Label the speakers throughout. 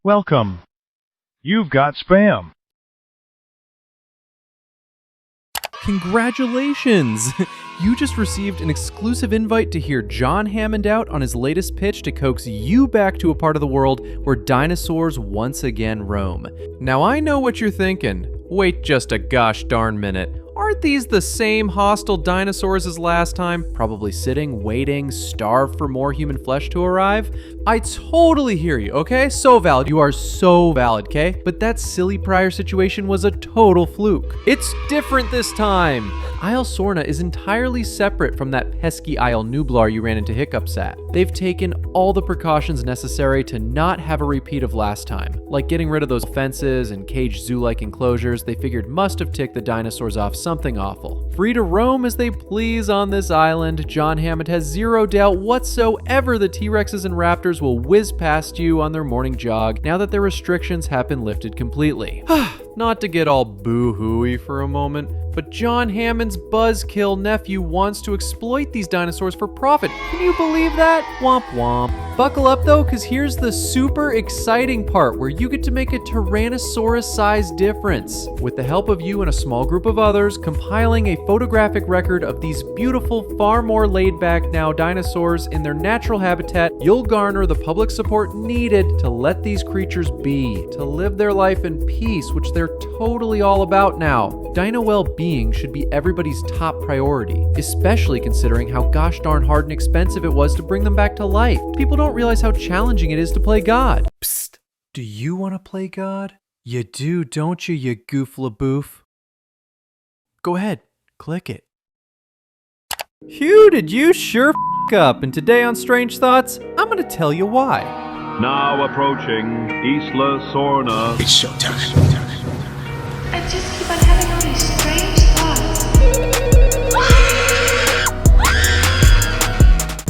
Speaker 1: Welcome. You've got spam.
Speaker 2: Congratulations! You just received an exclusive invite to hear John Hammond out on his latest pitch to coax you back to a part of the world where dinosaurs once again roam. Now I know what you're thinking. Wait just a gosh darn minute. Aren't these the same hostile dinosaurs as last time? Probably sitting, waiting, starved for more human flesh to arrive? I totally hear you, okay? So valid. You are so valid, okay? But that silly prior situation was a total fluke. It's different this time. Isla Sorna is entirely separate from that pesky Isle Nublar you ran into hiccups at. They've taken all the precautions necessary to not have a repeat of last time, like getting rid of those fences and caged zoo-like enclosures they figured must have ticked the dinosaurs off something awful. Free to roam as they please on this island, John Hammond has zero doubt whatsoever the T-Rexes and Raptors will whiz past you on their morning jog now that their restrictions have been lifted completely. Not to get all boo-hooey for a moment, but John Hammond's buzzkill nephew wants to exploit these dinosaurs for profit. Can you believe that? Womp womp. Buckle up though, because here's the super exciting part where you get to make a Tyrannosaurus-sized difference. With the help of you and a small group of others, compiling a photographic record of these beautiful, far more laid-back now dinosaurs in their natural habitat, you'll garner the public support needed to let these creatures be, to live their life in peace, which they're totally all about now. Dino well-being should be everybody's top priority, especially considering how gosh darn hard and expensive it was to bring them back to life. People don't realize how challenging it is to play God. Psst, do you want to play God? You do, don't you, you goofla-boof? Go ahead, click it. Phew, did you sure f*** up, and today on Strange Thoughts, I'm gonna tell you why.
Speaker 1: Now approaching Isla Sorna.
Speaker 3: It's showtime.
Speaker 4: I just keep on having all these strange thoughts.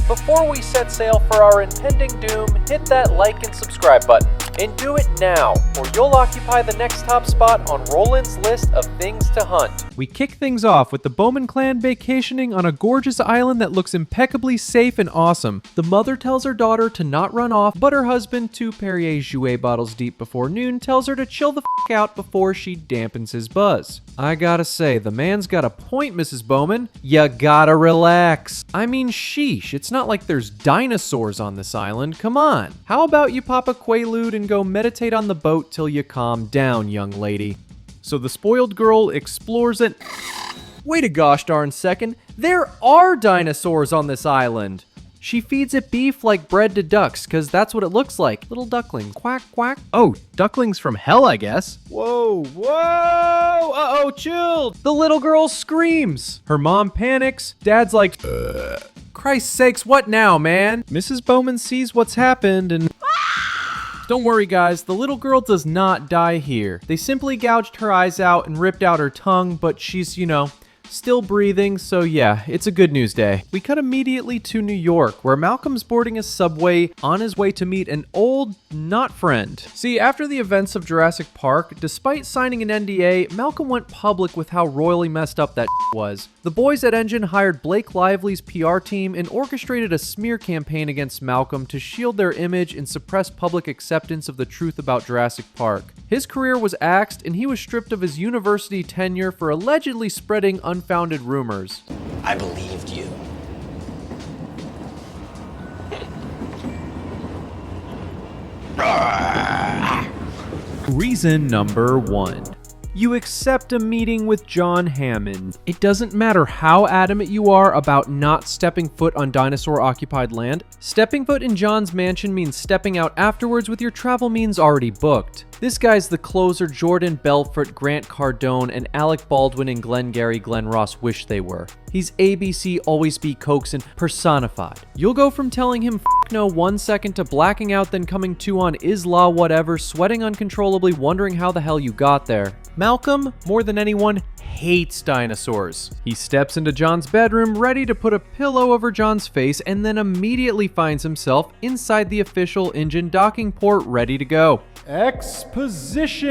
Speaker 2: Before we set sail for our impending doom, hit that like and subscribe button. And do it now, or you'll occupy the next top spot on Roland's list of things to hunt. We kick things off with the Bowman clan vacationing on a gorgeous island that looks impeccably safe and awesome. The mother tells her daughter to not run off, but her husband, 2 Perrier Jouet bottles deep before noon, tells her to chill the f*** out before she dampens his buzz. I gotta say, the man's got a point, Mrs. Bowman. Ya gotta relax. I mean, sheesh, it's not like there's dinosaurs on this island, come on. How about you pop a Quaalude and go meditate on the boat till you calm down, young lady. So the spoiled girl explores it. Wait a gosh darn second, there are dinosaurs on this island. She feeds it beef like bread to ducks, cause that's what it looks like. Little ducklings, quack, quack. Oh, ducklings from hell, I guess. Whoa, whoa, uh-oh, chill. The little girl screams. Her mom panics. Dad's like, Christ's sakes, what now, man? Mrs. Bowman sees what's happened and... Don't worry guys, the little girl does not die here. They simply gouged her eyes out and ripped out her tongue, but she's, still breathing, so yeah, it's a good news day. We cut immediately to New York, where Malcolm's boarding a subway on his way to meet an old not friend. See, after the events of Jurassic Park, despite signing an NDA, Malcolm went public with how royally messed up that was. The boys at Engine hired Blake Lively's PR team and orchestrated a smear campaign against Malcolm to shield their image and suppress public acceptance of the truth about Jurassic Park. His career was axed, and he was stripped of his university tenure for allegedly spreading unfounded rumors.
Speaker 3: I believed you.
Speaker 2: Reason number 1. You accept a meeting with John Hammond. It doesn't matter how adamant you are about not stepping foot on dinosaur-occupied land. Stepping foot in John's mansion means stepping out afterwards with your travel means already booked. This guy's the closer Jordan Belfort, Grant Cardone, and Alec Baldwin and Glengarry Glen Ross wish they were. He's ABC Always Be Coaxin' personified. You'll go from telling him f*** no 1 second to blacking out, then coming to on Isla whatever, sweating uncontrollably, wondering how the hell you got there. Malcolm, more than anyone, hates dinosaurs. He steps into John's bedroom, ready to put a pillow over John's face, and then immediately finds himself inside the official Engine docking port, ready to go. Exposition!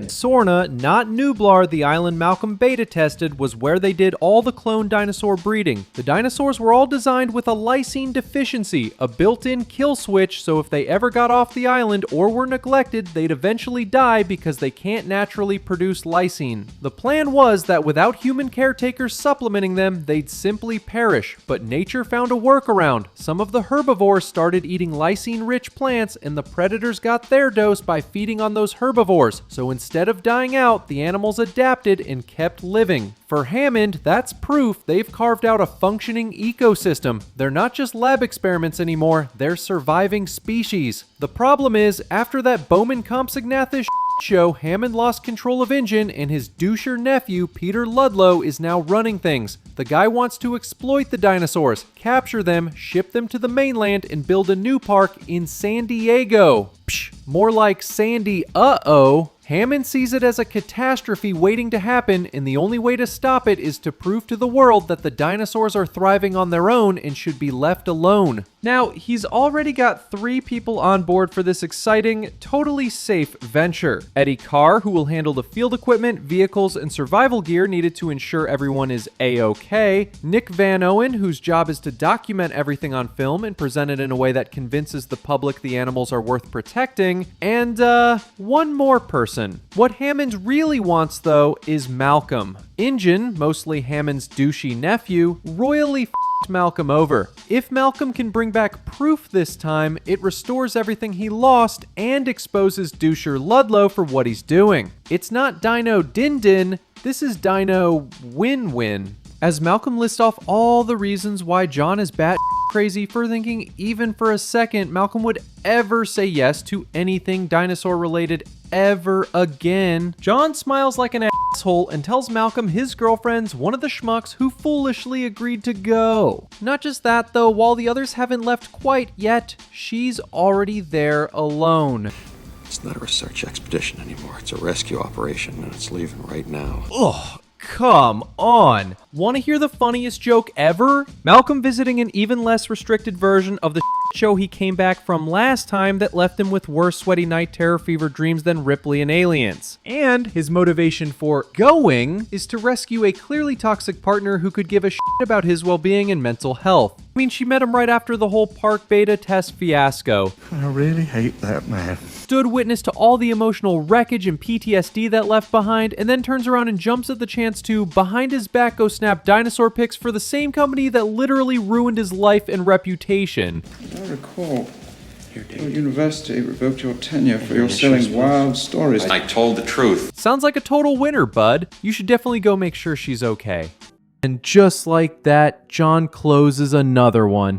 Speaker 2: Sorna, not Nublar, the island Malcolm beta tested, was where they did all the clone dinosaur breeding. The dinosaurs were all designed with a lysine deficiency, a built-in kill switch, so if they ever got off the island or were neglected, they'd eventually die because they can't naturally produce lysine. The plan was that without human caretakers supplementing them, they'd simply perish, but nature found a workaround. Some of the herbivores started eating lysine-rich plants, and the predators got their dose by feeding on those herbivores, so instead of dying out, the animals adapted and kept living. For Hammond, that's proof they've carved out a functioning ecosystem. They're not just lab experiments anymore, they're surviving species. The problem is, after that Bowman Compsognathus show, Hammond lost control of InGen, and his doucher nephew, Peter Ludlow, is now running things. The guy wants to exploit the dinosaurs, capture them, ship them to the mainland, and build a new park in San Diego. Psh, more like Sandy uh-oh. Hammond sees it as a catastrophe waiting to happen, and the only way to stop it is to prove to the world that the dinosaurs are thriving on their own and should be left alone. Now, he's already got 3 people on board for this exciting, totally safe venture. Eddie Carr, who will handle the field equipment, vehicles, and survival gear needed to ensure everyone is A-OK. Nick Van Owen, whose job is to document everything on film and present it in a way that convinces the public the animals are worth protecting. And, one more person. What Hammond really wants, though, is Malcolm. InGen, mostly Hammond's douchey nephew, royally f***ed Malcolm over. If Malcolm can bring back proof this time, it restores everything he lost and exposes doucher Ludlow for what he's doing. It's not Dino Din-Din, this is Dino Win-Win. As Malcolm lists off all the reasons why John is bat crazy for thinking even for a second Malcolm would ever say yes to anything dinosaur related ever again, John smiles like an asshole and tells Malcolm his girlfriend's one of the schmucks who foolishly agreed to go. Not just that though, while the others haven't left quite yet, she's already there alone.
Speaker 5: It's not a research expedition anymore, it's a rescue operation and it's leaving right now.
Speaker 2: Ugh. Come on. Want to hear the funniest joke ever? Malcolm visiting an even less restricted version of the show he came back from last time that left him with worse sweaty night terror fever dreams than Ripley and Aliens. And his motivation for going is to rescue a clearly toxic partner who could give a shit about his well-being and mental health. I mean, she met him right after the whole park beta test fiasco.
Speaker 6: I really hate that man.
Speaker 2: Stood witness to all the emotional wreckage and PTSD that left behind, and then turns around and jumps at the chance to, behind his back, go snap dinosaur pics for the same company that literally ruined his life and reputation.
Speaker 6: I recall your university revoked your tenure for your selling wild stories.
Speaker 5: I told the truth.
Speaker 2: Sounds like a total winner, bud. You should definitely go make sure she's okay. And just like that, John closes another one.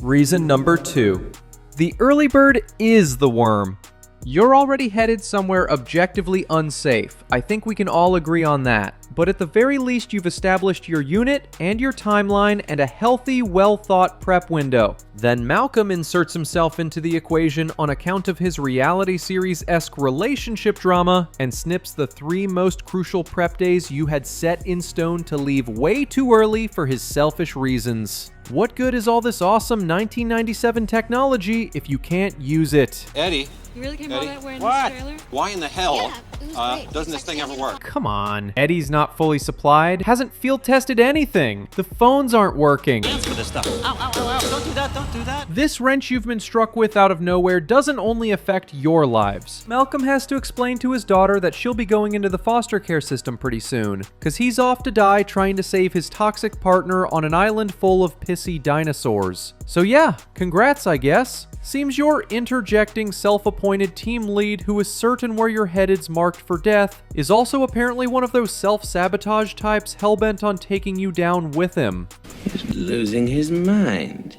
Speaker 2: Reason number 2. The early bird is the worm. You're already headed somewhere objectively unsafe. I think we can all agree on that. But at the very least, you've established your unit and your timeline and a healthy, well-thought prep window. Then Malcolm inserts himself into the equation on account of his reality series-esque relationship drama and snips the 3 most crucial prep days you had set in stone to leave way too early for his selfish reasons. What good is all this awesome 1997 technology if you can't use it?
Speaker 5: Eddie?
Speaker 7: You really came all that way in
Speaker 5: What?
Speaker 7: this trailer?
Speaker 5: Why in the hell
Speaker 7: Yeah, it was great.
Speaker 5: doesn't this thing ever work?
Speaker 2: Come on. Eddie's not fully supplied, hasn't field tested anything. The phones aren't working.
Speaker 5: For this stuff. Ow, ow, ow, ow, don't do that, don't do that.
Speaker 2: This wrench you've been struck with out of nowhere doesn't only affect your lives. Malcolm has to explain to his daughter that she'll be going into the foster care system pretty soon, cause he's off to die trying to save his toxic partner on an island full of pissy dinosaurs. So yeah, congrats I guess. Seems your interjecting self-appointed team lead who is certain where your headed's marked for death is also apparently one of those self-sabotage types hellbent on taking you down with him.
Speaker 8: He's losing his mind,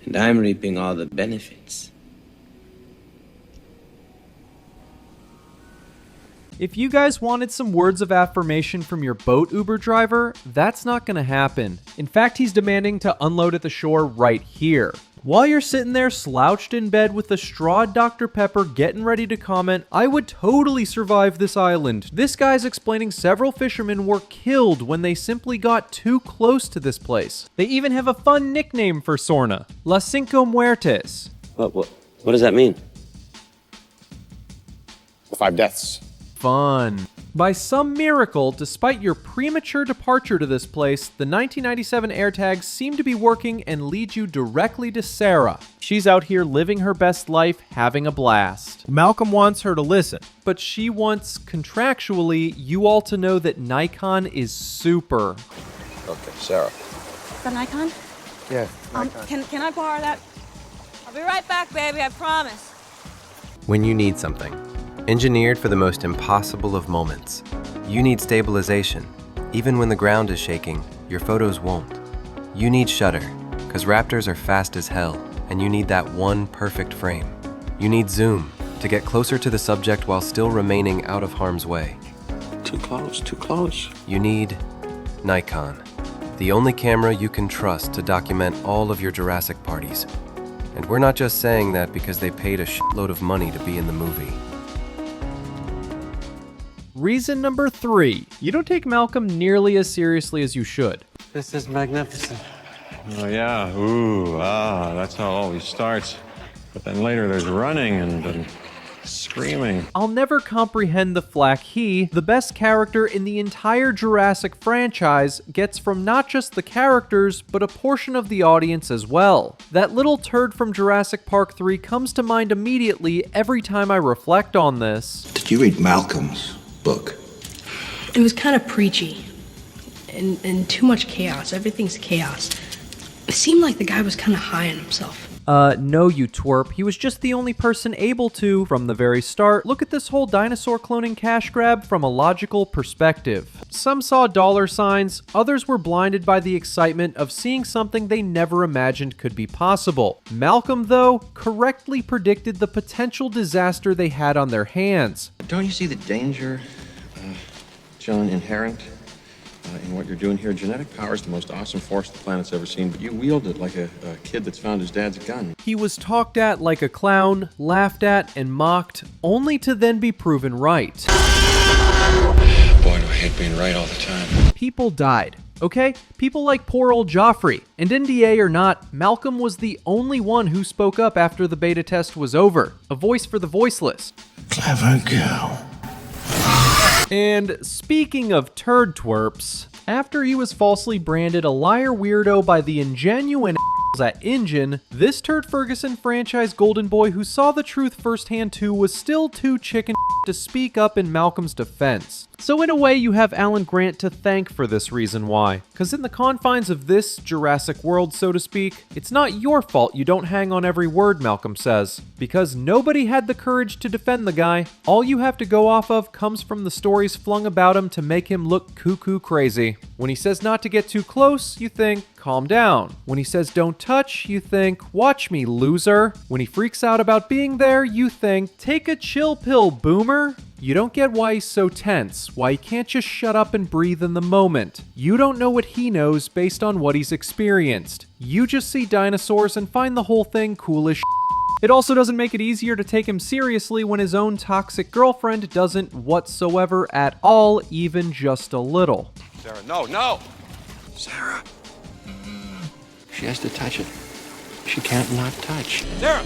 Speaker 8: and I'm reaping all the benefits.
Speaker 2: If you guys wanted some words of affirmation from your boat Uber driver, that's not gonna happen. In fact, he's demanding to unload at the shore right here. While you're sitting there slouched in bed with a strawed Dr. Pepper getting ready to comment, I would totally survive this island. This guy's explaining several fishermen were killed when they simply got too close to this place. They even have a fun nickname for Sorna, Las Cinco Muertes.
Speaker 8: What does that mean?
Speaker 9: 5 deaths.
Speaker 2: Fun. By some miracle, despite your premature departure to this place, the 1997 AirTags seem to be working and lead you directly to Sarah. She's out here living her best life, having a blast. Malcolm wants her to listen, but she wants, contractually, you all to know that Nikon is super.
Speaker 5: Okay, Sarah.
Speaker 7: The Nikon?
Speaker 9: Yeah.
Speaker 7: Can I borrow that? I'll be right back, baby, I promise.
Speaker 10: When you need something, engineered for the most impossible of moments, you need stabilization. Even when the ground is shaking, your photos won't. You need shutter, because Raptors are fast as hell, and you need that one perfect frame. You need zoom, to get closer to the subject while still remaining out of harm's way.
Speaker 5: Too close, too close.
Speaker 10: You need Nikon, the only camera you can trust to document all of your Jurassic parties. And we're not just saying that because they paid a shitload of money to be in the movie.
Speaker 2: Reason number 3, you don't take Malcolm nearly as seriously as you should.
Speaker 8: This is magnificent.
Speaker 11: Oh yeah, that's how it always starts. But then later there's running and screaming.
Speaker 2: I'll never comprehend the flack he, the best character in the entire Jurassic franchise, gets from not just the characters, but a portion of the audience as well. That little turd from Jurassic Park 3 comes to mind immediately every time I reflect on this.
Speaker 5: Did you read Malcolm's book?
Speaker 12: It was kind of preachy and too much chaos. Everything's chaos. It seemed like the guy was kind of high on himself.
Speaker 2: No, you twerp. He was just the only person able to, from the very start, look at this whole dinosaur cloning cash grab from a logical perspective. Some saw dollar signs, others were blinded by the excitement of seeing something they never imagined could be possible. Malcolm, though, correctly predicted the potential disaster they had on their hands.
Speaker 5: Don't you see the danger, John, inherent in what you're doing here? Genetic power is the most awesome force the planet's ever seen, but you wield it like a kid that's found his dad's gun.
Speaker 2: He was talked at like a clown, laughed at, and mocked, only to then be proven right.
Speaker 5: Boy, do I hate being right all the time.
Speaker 2: People died, okay? People like poor old Joffrey. And NDA or not, Malcolm was the only one who spoke up after the beta test was over. A voice for the voiceless.
Speaker 5: Clever girl.
Speaker 2: And speaking of turd twerps, after he was falsely branded a liar weirdo by the ingenuine at Engine, this Turd Ferguson franchise golden boy who saw the truth firsthand too was still too chicken to speak up in Malcolm's defense. So in a way, you have Alan Grant to thank for this reason why. Because in the confines of this Jurassic World, so to speak, it's not your fault you don't hang on every word Malcolm says. Because nobody had the courage to defend the guy. All you have to go off of comes from the stories flung about him to make him look cuckoo crazy. When he says not to get too close, you think, calm down. When he says don't touch, you think, watch me, loser. When he freaks out about being there, you think, take a chill pill, boomer. You don't get why he's so tense, why he can't just shut up and breathe in the moment. You don't know what he knows based on what he's experienced. You just see dinosaurs and find the whole thing cool as shit. It also doesn't make it easier to take him seriously when his own toxic girlfriend doesn't whatsoever at all, even just a little.
Speaker 9: Sarah, no!
Speaker 5: Sarah. She has to touch it. She can't not touch.
Speaker 9: Sarah!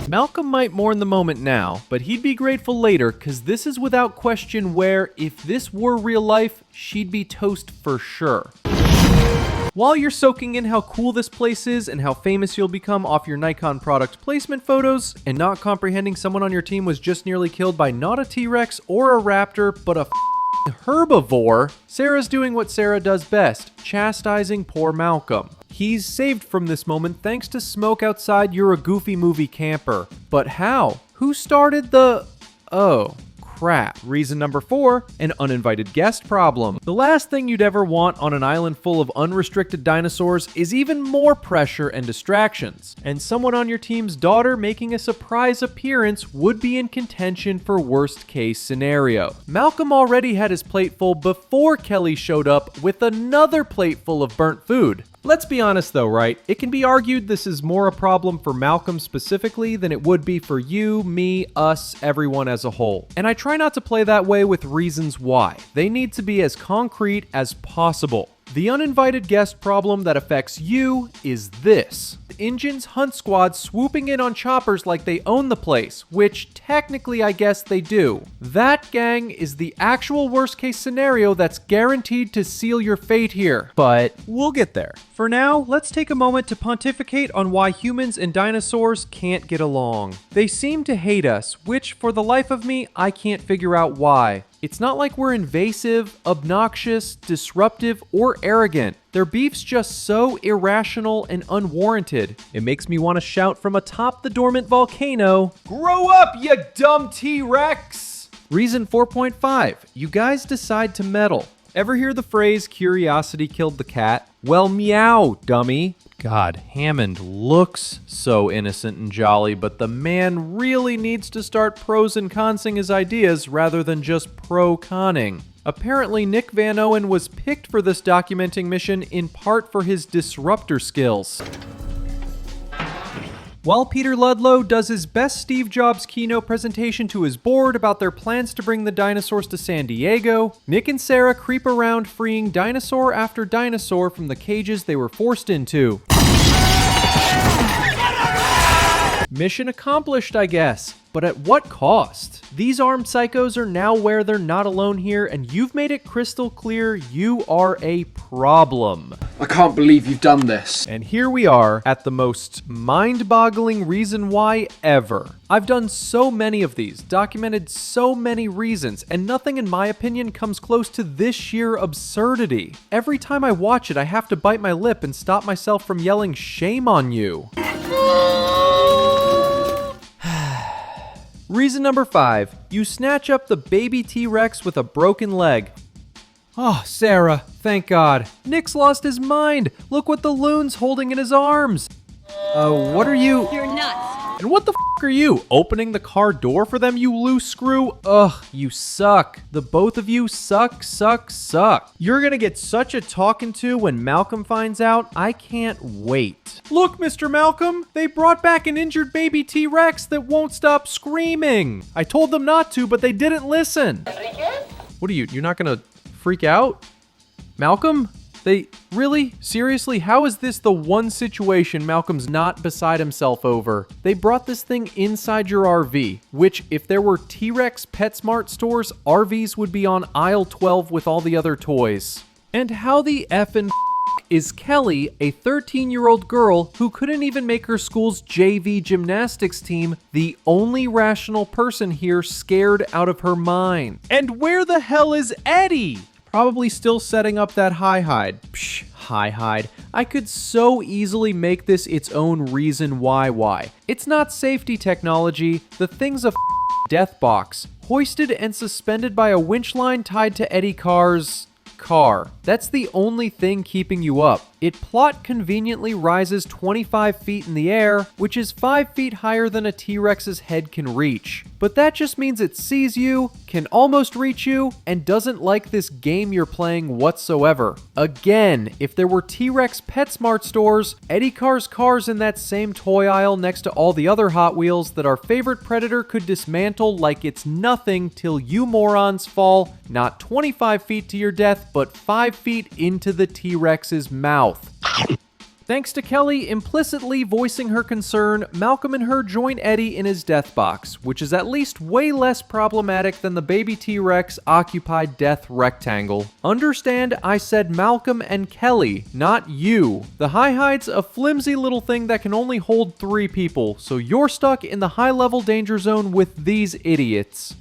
Speaker 2: Malcolm might mourn the moment now, but he'd be grateful later, cause this is without question where, if this were real life, she'd be toast for sure. While you're soaking in how cool this place is and how famous you'll become off your Nikon product placement photos, and not comprehending someone on your team was just nearly killed by not a T-Rex or a raptor, but a herbivore, Sarah's doing what Sarah does best, chastising poor Malcolm. He's saved from this moment thanks to smoke outside You're a Goofy Movie camper. But how? Who started the... Oh, crap. Reason number 4, an uninvited guest problem. The last thing you'd ever want on an island full of unrestricted dinosaurs is even more pressure and distractions. And someone on your team's daughter making a surprise appearance would be in contention for worst case scenario. Malcolm already had his plate full before Kelly showed up with another plate full of burnt food. Let's be honest though, right? It can be argued this is more a problem for Malcolm specifically than it would be for you, me, us, everyone as a whole. And I try not to play that way with reasons why. They need to be as concrete as possible. The uninvited guest problem that affects you is this. Injun's hunt squad swooping in on choppers like they own the place, which technically I guess they do. That, gang, is the actual worst case scenario that's guaranteed to seal your fate here. But we'll get there. For now, let's take a moment to pontificate on why humans and dinosaurs can't get along. They seem to hate us, which for the life of me, I can't figure out why. It's not like we're invasive, obnoxious, disruptive, or arrogant. Their beef's just so irrational and unwarranted. It makes me want to shout from atop the dormant volcano, "Grow up, you dumb T-Rex!" Reason 4.5. You guys decide to meddle. Ever hear the phrase, curiosity killed the cat? Well, meow, dummy. God, Hammond looks so innocent and jolly, but the man really needs to start pros and consing his ideas rather than just pro-conning. Apparently, Nick Van Owen was picked for this documenting mission in part for his disruptor skills. While Peter Ludlow does his best Steve Jobs keynote presentation to his board about their plans to bring the dinosaurs to San Diego, Nick and Sarah creep around freeing dinosaur after dinosaur from the cages they were forced into. Mission accomplished, I guess. But at what cost? These armed psychos are now aware they're not alone here, and you've made it crystal clear you are a problem.
Speaker 13: I can't believe you've done this.
Speaker 2: And here we are at the most mind-boggling reason why ever. I've done so many of these, documented so many reasons, and nothing in my opinion comes close to this sheer absurdity. Every time I watch it, I have to bite my lip and stop myself from yelling shame on you. Reason number 5. You snatch up the baby T-Rex with a broken leg. Oh, Sarah, thank God. Nick's lost his mind. Look what the loon's holding in his arms. What are you?
Speaker 7: You're nuts.
Speaker 2: And what the f*** are you? Opening the car door for them, you loose screw? Ugh, you suck. The both of you suck. You're gonna get such a talking to when Malcolm finds out. I can't wait. Look, Mr. Malcolm, they brought back an injured baby T-Rex that won't stop screaming. I told them not to, but they didn't listen. What are you? You're not gonna freak out? Malcolm? They really? Seriously? How is this the one situation Malcolm's not beside himself over? They brought this thing inside your RV, which if there were T-Rex PetSmart stores, RVs would be on aisle 12 with all the other toys. And how the effing is Kelly, a 13-year-old girl who couldn't even make her school's JV gymnastics team, the only rational person here scared out of her mind? And where the hell is Eddie? Probably still setting up that hide. Psh, hide. I could so easily make this its own reason why. It's not safety technology. The thing's a death box, hoisted and suspended by a winch line tied to Eddie Carr's car. That's the only thing keeping you up. It plot conveniently rises 25 feet in the air, which is 5 feet higher than a T-Rex's head can reach. But that just means it sees you, can almost reach you, and doesn't like this game you're playing whatsoever. Again, if there were T-Rex PetSmart stores, Eddie Carr's car's in that same toy aisle next to all the other Hot Wheels that our favorite predator could dismantle like it's nothing till you morons fall not 25 feet to your death, but 5 feet into the T-Rex's mouth. Thanks to Kelly implicitly voicing her concern, Malcolm and her join Eddie in his death box, which is at least way less problematic than the baby T-Rex occupied death rectangle. Understand I said Malcolm and Kelly, not you. The hide's a flimsy little thing that can only hold 3 people, so you're stuck in the high-level danger zone with these idiots.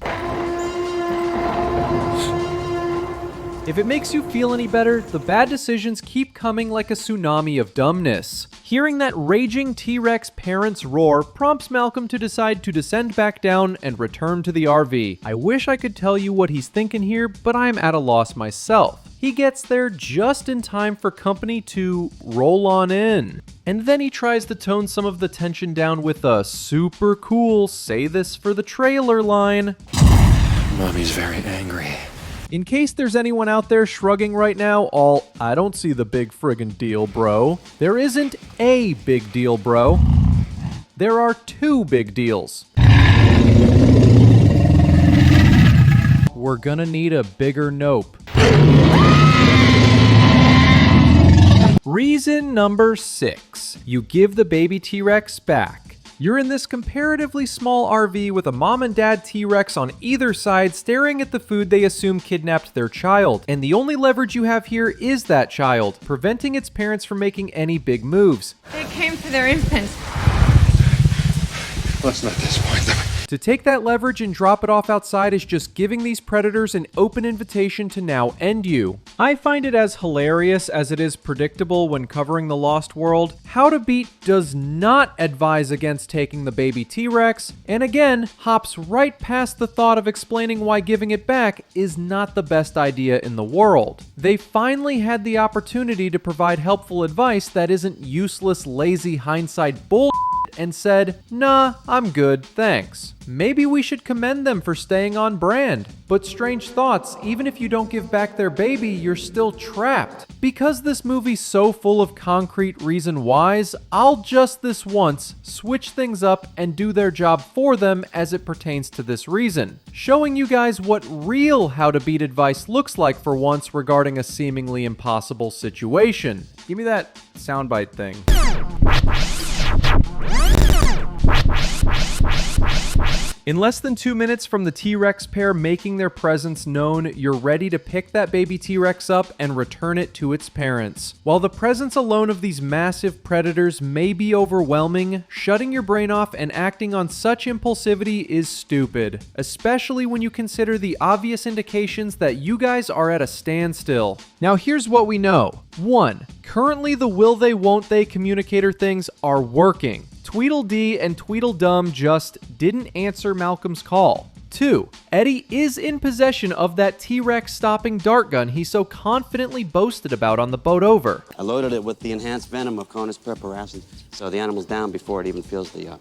Speaker 2: If it makes you feel any better, the bad decisions keep coming like a tsunami of dumbness. Hearing that raging T-Rex parent's roar prompts Malcolm to decide to descend back down and return to the RV. I wish I could tell you what he's thinking here, but I'm at a loss myself. He gets there just in time for company to roll on in. And then he tries to tone some of the tension down with a super cool "say this for the trailer" line.
Speaker 14: Mommy's very angry.
Speaker 2: In case there's anyone out there shrugging right now, I don't see the big friggin' deal, bro. There isn't a big deal, bro. There are two big deals. We're gonna need a bigger nope. Reason number 6. You give the baby T-Rex back. You're in this comparatively small RV with a mom and dad T-Rex on either side staring at the food they assume kidnapped their child. And the only leverage you have here is that child, preventing its parents from making any big moves.
Speaker 7: They came for their infant.
Speaker 5: Let's not disappoint them.
Speaker 2: To take that leverage and drop it off outside is just giving these predators an open invitation to now end you. I find it as hilarious as it is predictable when covering The Lost World. How to Beat does not advise against taking the baby T-Rex, and again, hops right past the thought of explaining why giving it back is not the best idea in the world. They finally had the opportunity to provide helpful advice that isn't useless, lazy hindsight bull and said, nah, I'm good, thanks. Maybe we should commend them for staying on brand. But strange thoughts, even if you don't give back their baby, you're still trapped. Because this movie's so full of concrete reason whys, I'll just this once switch things up and do their job for them as it pertains to this reason. Showing you guys what real How to Beat advice looks like for once regarding a seemingly impossible situation. Give me that soundbite thing. In less than 2 minutes from the T-Rex pair making their presence known, you're ready to pick that baby T-Rex up and return it to its parents. While the presence alone of these massive predators may be overwhelming, shutting your brain off and acting on such impulsivity is stupid, especially when you consider the obvious indications that you guys are at a standstill. Now here's what we know. 1. Currently the will they won't they communicator things are working. Tweedledee and Tweedledum just didn't answer Malcolm's call. 2. Eddie is in possession of that T-Rex stopping dart gun he so confidently boasted about on the boat over.
Speaker 3: I loaded it with the enhanced venom of Conus preparacin, so the animal's down before it even feels the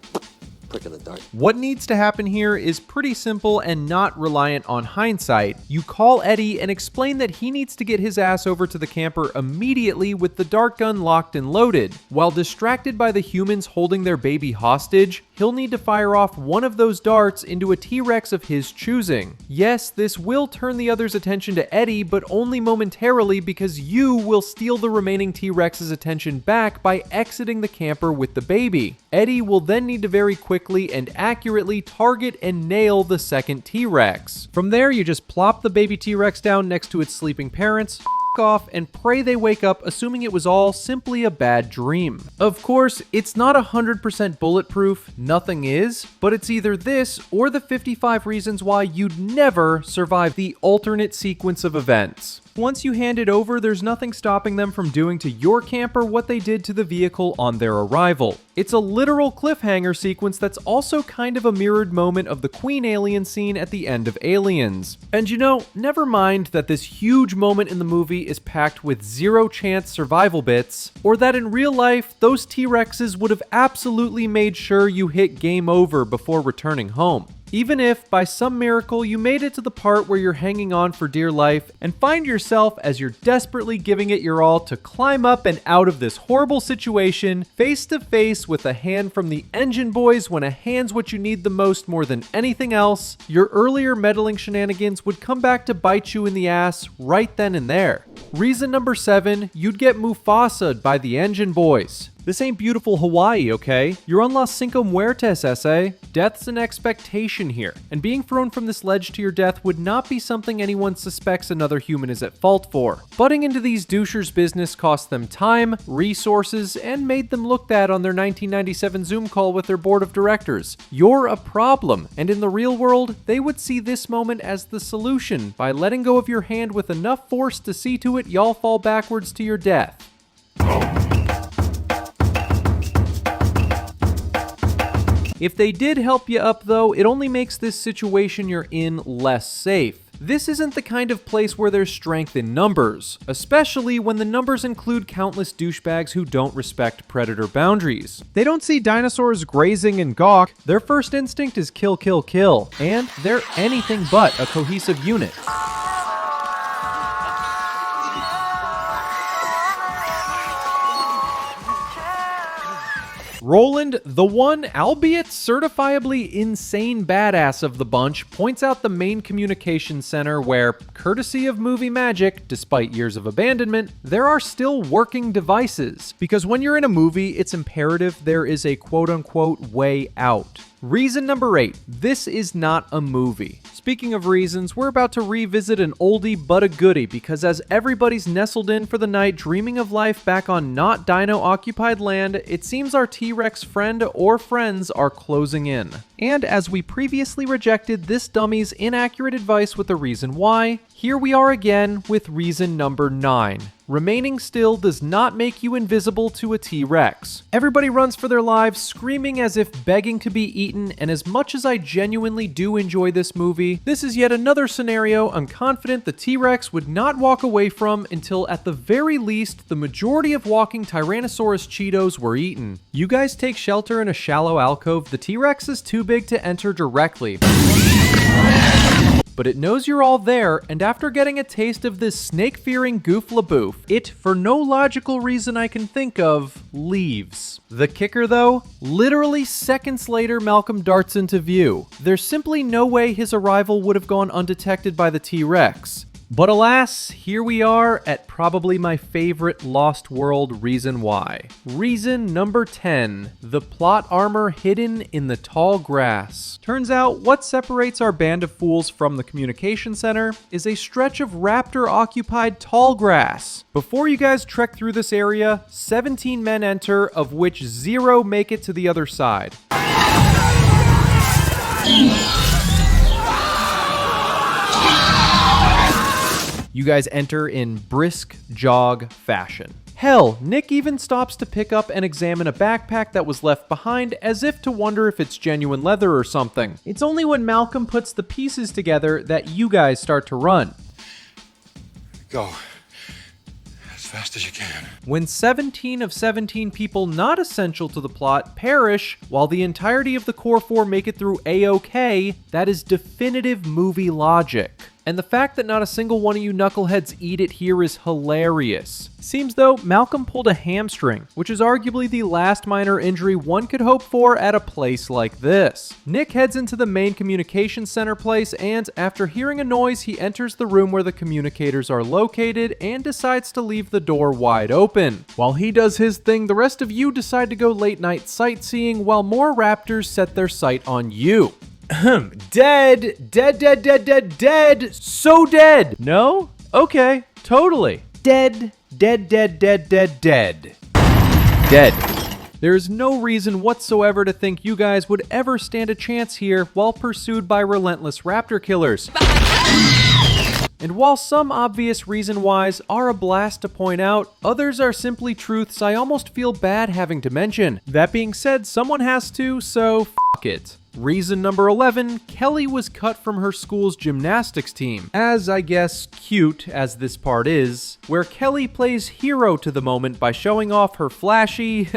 Speaker 3: prick of the dart.
Speaker 2: What needs to happen here is pretty simple and not reliant on hindsight. You call Eddie and explain that he needs to get his ass over to the camper immediately with the dart gun locked and loaded. While distracted by the humans holding their baby hostage, he'll need to fire off one of those darts into a T-Rex of his choosing. Yes, this will turn the others' attention to Eddie, but only momentarily because you will steal the remaining T-Rex's attention back by exiting the camper with the baby. Eddie will then need to very quickly and accurately target and nail the second T-Rex. From there, you just plop the baby T-Rex down next to its sleeping parents, off and pray they wake up assuming it was all simply a bad dream. Of course, it's not 100% bulletproof, nothing is, but it's either this or the 55 reasons why you'd never survive the alternate sequence of events. Once you hand it over, there's nothing stopping them from doing to your camper what they did to the vehicle on their arrival. It's a literal cliffhanger sequence that's also kind of a mirrored moment of the Queen Alien scene at the end of Aliens. And you know, never mind that this huge moment in the movie is packed with zero chance survival bits, or that in real life, those T-Rexes would have absolutely made sure you hit game over before returning home. Even if, by some miracle, you made it to the part where you're hanging on for dear life and find yourself as you're desperately giving it your all to climb up and out of this horrible situation, face to face with a hand from the engine boys when a hand's what you need the most more than anything else, your earlier meddling shenanigans would come back to bite you in the ass right then and there. Reason number 7, you'd get Mufasa'd by the engine boys. This ain't beautiful Hawaii, okay? You're on Las Cinco Muertes, S.A. Death's an expectation here, and being thrown from this ledge to your death would not be something anyone suspects another human is at fault for. Butting into these douchers' business cost them time, resources, and made them look bad on their 1997 Zoom call with their board of directors. You're a problem, and in the real world, they would see this moment as the solution by letting go of your hand with enough force to see to it y'all fall backwards to your death. If they did help you up though, it only makes this situation you're in less safe. This isn't the kind of place where there's strength in numbers, especially when the numbers include countless douchebags who don't respect predator boundaries. They don't see dinosaurs grazing and gawk, their first instinct is kill, kill, kill, and they're anything but a cohesive unit. Roland, the one, albeit certifiably insane badass of the bunch, points out the main communications center where, courtesy of movie magic, despite years of abandonment, there are still working devices. Because when you're in a movie, it's imperative there is a quote-unquote way out. Reason number 8, this is not a movie. Speaking of reasons, we're about to revisit an oldie but a goodie because as everybody's nestled in for the night dreaming of life back on not dino-occupied land, it seems our T-Rex friend or friends are closing in. And as we previously rejected this dummy's inaccurate advice with a reason why, here we are again with reason number 9. Remaining still does not make you invisible to a T-Rex. Everybody runs for their lives, screaming as if begging to be eaten, and as much as I genuinely do enjoy this movie, this is yet another scenario I'm confident the T-Rex would not walk away from until at the very least the majority of walking Tyrannosaurus Cheetos were eaten. You guys take shelter in a shallow alcove, the T-Rex is too big to enter directly. But it knows you're all there, and after getting a taste of this snake-fearing goof-laboof, it, for no logical reason I can think of, leaves. The kicker though? Literally seconds later, Malcolm darts into view. There's simply no way his arrival would have gone undetected by the T-Rex. But alas, here we are at probably my favorite Lost World reason why. Reason number 10, the plot armor hidden in the tall grass. Turns out, what separates our band of fools from the communication center is a stretch of raptor-occupied tall grass. Before you guys trek through this area, 17 men enter, of which 0 make it to the other side. You guys enter in brisk jog fashion. Hell, Nick even stops to pick up and examine a backpack that was left behind as if to wonder if it's genuine leather or something. It's only when Malcolm puts the pieces together that you guys start to run.
Speaker 5: Go. As fast as you can.
Speaker 2: When 17 of 17 people not essential to the plot perish, while the entirety of the core 4 make it through A-OK, that is definitive movie logic. And the fact that not a single one of you knuckleheads eat it here is hilarious. Seems though Malcolm pulled a hamstring, which is arguably the last minor injury one could hope for at a place like this. Nick heads into the main communications center place and, after hearing a noise, he enters the room where the communicators are located and decides to leave the door wide open. While he does his thing, the rest of you decide to go late night sightseeing while more raptors set their sight on you. Dead, so dead. No? Okay, totally. Dead. Dead. There is no reason whatsoever to think you guys would ever stand a chance here while pursued by relentless raptor killers. And while some obvious reason whys are a blast to point out, others are simply truths I almost feel bad having to mention. That being said, someone has to, so f*** it. Reason number 11, Kelly was cut from her school's gymnastics team. As, I guess, cute as this part is, where Kelly plays hero to the moment by showing off her flashy,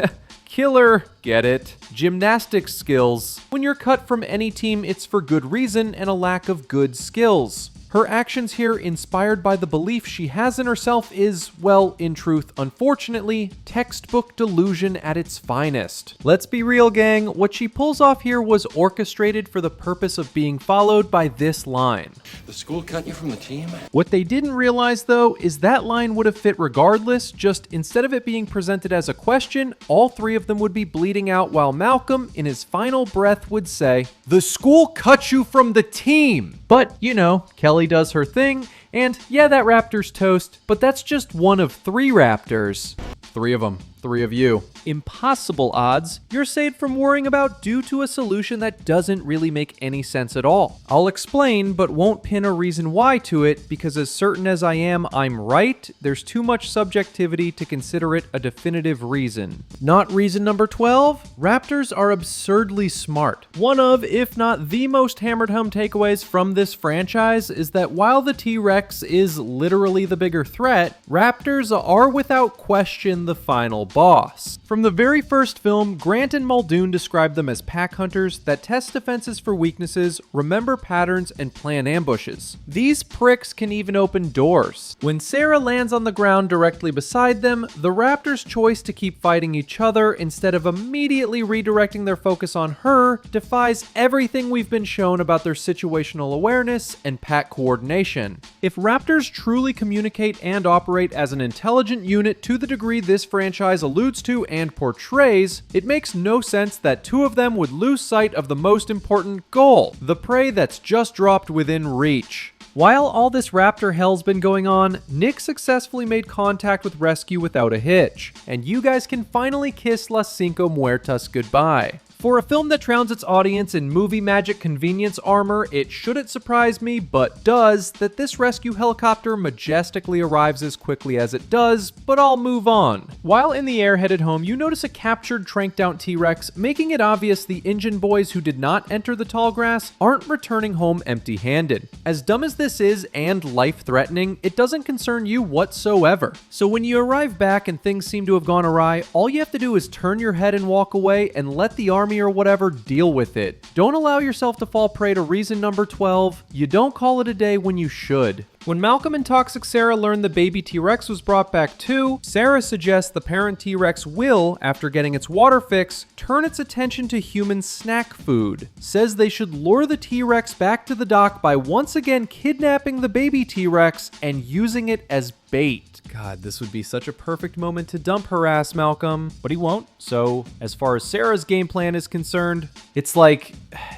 Speaker 2: killer, get it, gymnastics skills. When you're cut from any team, it's for good reason and a lack of good skills. Her actions here, inspired by the belief she has in herself, is, well, in truth, unfortunately, textbook delusion at its finest. Let's be real, gang, what she pulls off here was orchestrated for the purpose of being followed by this line.
Speaker 5: The school cut you from the team?
Speaker 2: What they didn't realize, though, is that line would have fit regardless, just instead of it being presented as a question, all 3 of them would be bleeding out while Malcolm, in his final breath, would say, "The school cut you from the team!" But, you know, Kelly does her thing, and yeah, that raptor's toast, but that's just one of 3 raptors. 3 of them. 3 of you. Impossible odds you're saved from worrying about due to a solution that doesn't really make any sense at all. I'll explain, but won't pin a reason why to it, because as certain as I am I'm right, there's too much subjectivity to consider it a definitive reason. Not reason number 12? Raptors are absurdly smart. One of, if not the most hammered home takeaways from this franchise is that while the T-Rex is literally the bigger threat, raptors are without question the final boss. From the very first film, Grant and Muldoon described them as pack hunters that test defenses for weaknesses, remember patterns, and plan ambushes. These pricks can even open doors. When Sarah lands on the ground directly beside them, the raptors' choice to keep fighting each other instead of immediately redirecting their focus on her defies everything we've been shown about their situational awareness and pack coordination. If raptors truly communicate and operate as an intelligent unit to the degree this franchise alludes to and portrays, it makes no sense that two of them would lose sight of the most important goal, the prey that's just dropped within reach. While all this raptor hell's been going on, Nick successfully made contact with rescue without a hitch, and you guys can finally kiss Las Cinco Muertas goodbye. For a film that drowns its audience in movie magic convenience armor, it shouldn't surprise me, but does, that this rescue helicopter majestically arrives as quickly as it does, but I'll move on. While in the air headed home, you notice a captured, tranked out T-Rex, making it obvious the engine boys who did not enter the tall grass aren't returning home empty-handed. As dumb as this is, and life-threatening, it doesn't concern you whatsoever. So when you arrive back and things seem to have gone awry, all you have to do is turn your head and walk away and let the army or whatever deal with it. Don't allow yourself to fall prey to reason number 12. You don't call it a day when you should. When Malcolm and Toxic Sarah learn the baby T-Rex was brought back too, Sarah suggests the parent T-Rex will, after getting its water fix, turn its attention to human snack food. Says they should lure the T-Rex back to the dock by once again kidnapping the baby T-Rex and using it as bait. God, this would be such a perfect moment to dump her ass, Malcolm. But he won't. So, as far as Sarah's game plan is concerned, it's like,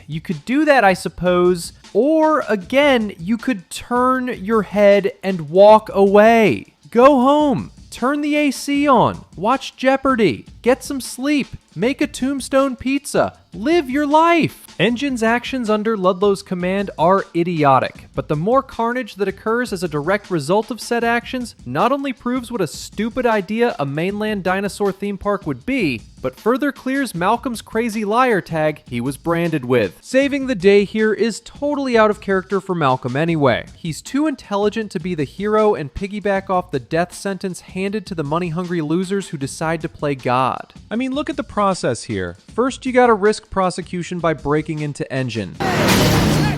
Speaker 2: you could do that, I suppose. Or, again, you could turn your head and walk away. Go home. Turn the AC on. Watch Jeopardy. Get some sleep. Make a tombstone pizza. Live your life. Engine's actions under Ludlow's command are idiotic, but the more carnage that occurs as a direct result of said actions not only proves what a stupid idea a mainland dinosaur theme park would be, but further clears Malcolm's crazy liar tag he was branded with. Saving the day here is totally out of character for Malcolm anyway. He's too intelligent to be the hero and piggyback off the death sentence handed to the money-hungry losers who decide to play God. I mean, look at the process here. First, you gotta risk prosecution by breaking into Engine.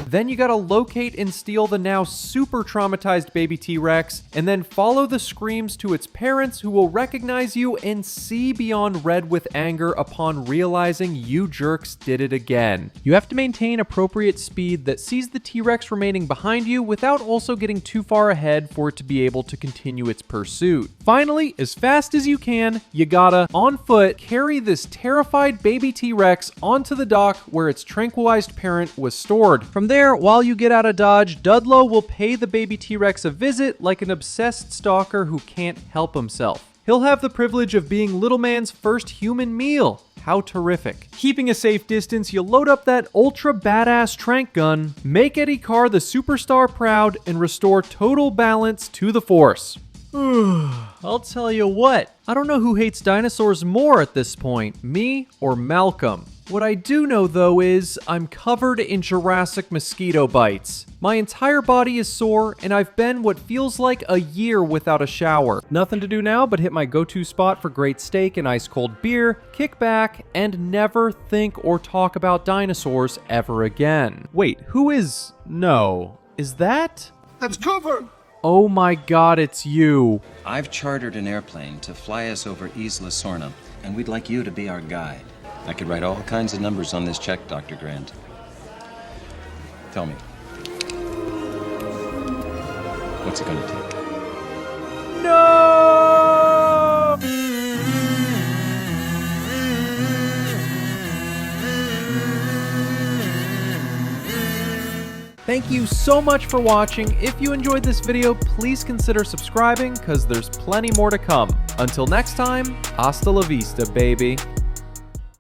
Speaker 2: Then you gotta locate and steal the now super traumatized baby T-Rex, and then follow the screams to its parents who will recognize you and see beyond red with anger upon realizing you jerks did it again. You have to maintain appropriate speed that sees the T-Rex remaining behind you without also getting too far ahead for it to be able to continue its pursuit. Finally, as fast as you can, you gotta, on foot, carry this terrified baby T-Rex onto the dock where its tranquilized parent was stored. From there, while you get out of Dodge, Dudlow will pay the baby T-Rex a visit like an obsessed stalker who can't help himself. He'll have the privilege of being Little Man's first human meal. How terrific. Keeping a safe distance, you load up that ultra badass trank gun, make Eddie Carr the superstar proud, and restore total balance to the Force. I'll tell you what, I don't know who hates dinosaurs more at this point, me or Malcolm. What I do know though is I'm covered in Jurassic mosquito bites. My entire body is sore and I've been what feels like a year without a shower. Nothing to do now but hit my go-to spot for great steak and ice cold beer, kick back, and never think or talk about dinosaurs ever again. Wait, who is... No. Is that...
Speaker 14: That's Cooper!
Speaker 2: Oh my god, it's you.
Speaker 15: I've chartered an airplane to fly us over Isla Sorna, and we'd like you to be our guide. I could write all kinds of numbers on this check, Dr. Grant. Tell me. What's it gonna take?
Speaker 2: No! Thank you so much for watching. If you enjoyed this video, please consider subscribing because there's plenty more to come. Until next time, hasta la vista, baby.